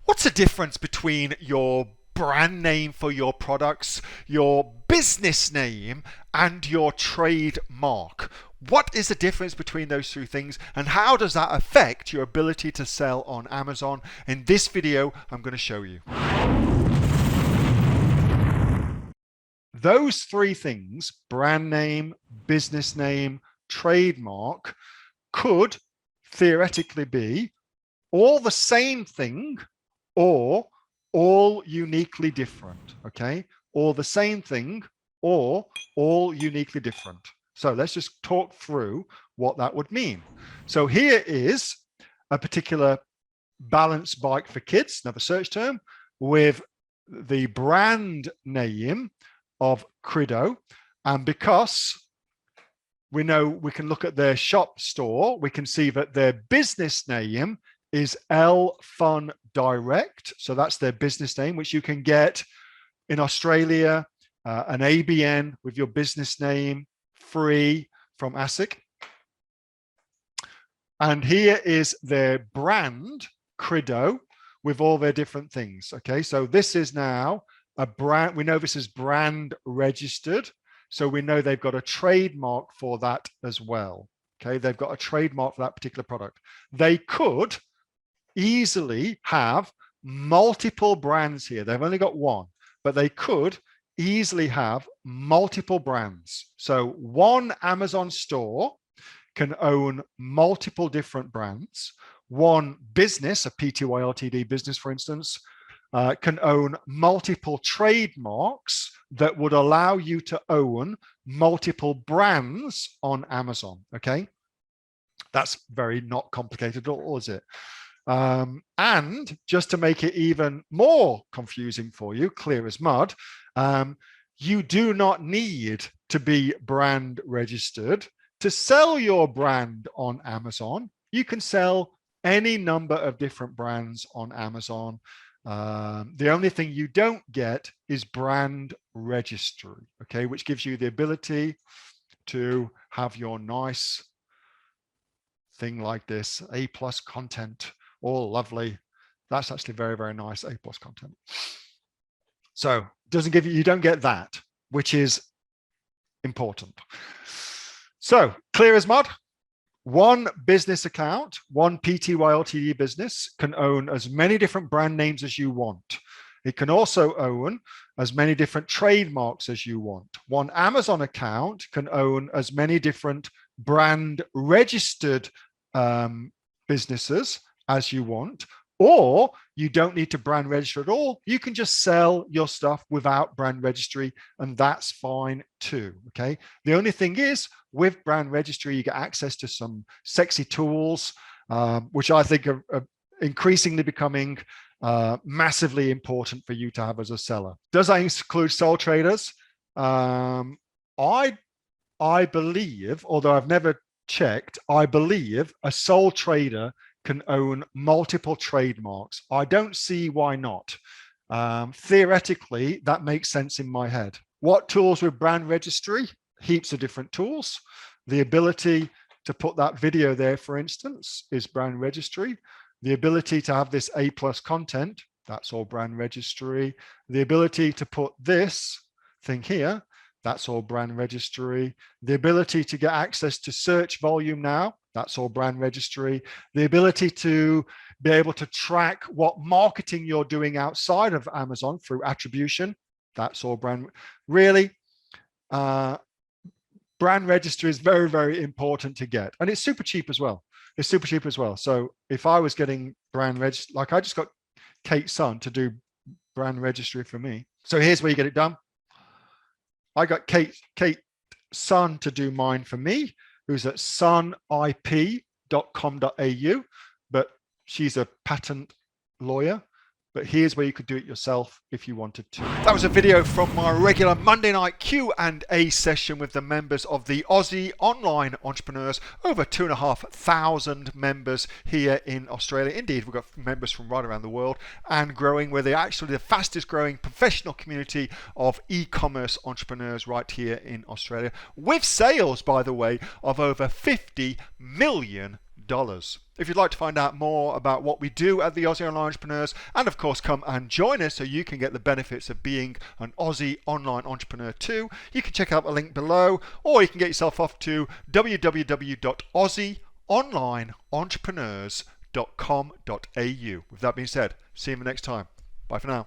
What's the difference between your brand name for your products, your business name, and your trademark? What is the difference between those three things, and how does that affect your ability to sell on Amazon? In this video, I'm going to show you. Those three things, brand name, business name, trademark, could theoretically be all the same thing or all uniquely different, okay? Or the same thing or all uniquely different. So let's just talk through what that would mean. So here is a particular balance bike for kids, another search term, with the brand name of Credo. And because we know we can look at their shop store, we can see that their business name is L Fun Direct. So that's their business name, which you can get in Australia, an ABN with your business name free from ASIC. And here is their brand, Credo, with all their different things. Okay, so this is now a brand. We know this is brand registered. So we know they've got a trademark for that as well. Okay, they've got a trademark for that particular product. They could easily have multiple brands here. They've only got one, but they could easily have multiple brands. So one Amazon store can own multiple different brands. One business, a Pty Ltd business, for instance, can own multiple trademarks that would allow you to own multiple brands on Amazon. Okay, that's very not complicated at all, is it? And just to make it even more confusing for you, clear as mud, you do not need to be brand registered to sell your brand on Amazon. You can sell any number of different brands on Amazon. The only thing you don't get is brand registry, okay, which gives you the ability to have your nice thing like this, A+ content, all lovely. That's actually very, very nice A+ content. So doesn't give you, you don't get that, which is important. So clear as mud. One business account, one Pty Ltd business can own as many different brand names as you want. It can also own as many different trademarks as you want. One Amazon account can own as many different brand registered businesses as you want, or you don't need to brand register at all. You can just sell your stuff without brand registry, and that's fine too, okay? The only thing is, with brand registry, you get access to some sexy tools, which I think are increasingly becoming massively important for you to have as a seller. Does that include sole traders? I believe, although I've never checked, I believe a sole trader can own multiple trademarks. I don't see why not. Theoretically, that makes sense in my head. What tools with brand registry? Heaps of different tools. The ability to put that video there, for instance, is brand registry. The ability to have this A+ content, that's all brand registry. The ability to put this thing here, that's all brand registry. The ability to get access to search volume now, that's all brand registry. The ability to be able to track what marketing you're doing outside of Amazon through attribution, that's all brand. Really, brand registry is very, very important to get. And it's super cheap as well. It's super cheap as well. So if I was getting brand registry, like I just got Kate's son to do brand registry for me. So here's where you get it done. I got Kate's son to do mine for me, who's at sunip.com.au, but she's a patent lawyer. But here's where you could do it yourself if you wanted to. That was a video from my regular Monday night Q&A session with the members of the Aussie Online Entrepreneurs. Over 2,500 members here in Australia. Indeed, we've got members from right around the world and growing. We're actually the fastest growing professional community of e-commerce entrepreneurs right here in Australia, with sales, by the way, of over $50 million. If you'd like to find out more about what we do at the Aussie Online Entrepreneurs, and of course come and join us so you can get the benefits of being an Aussie online entrepreneur too, you can check out the link below, or you can get yourself off to www.aussieonlineentrepreneurs.com.au. With that being said, see you next time. Bye for now.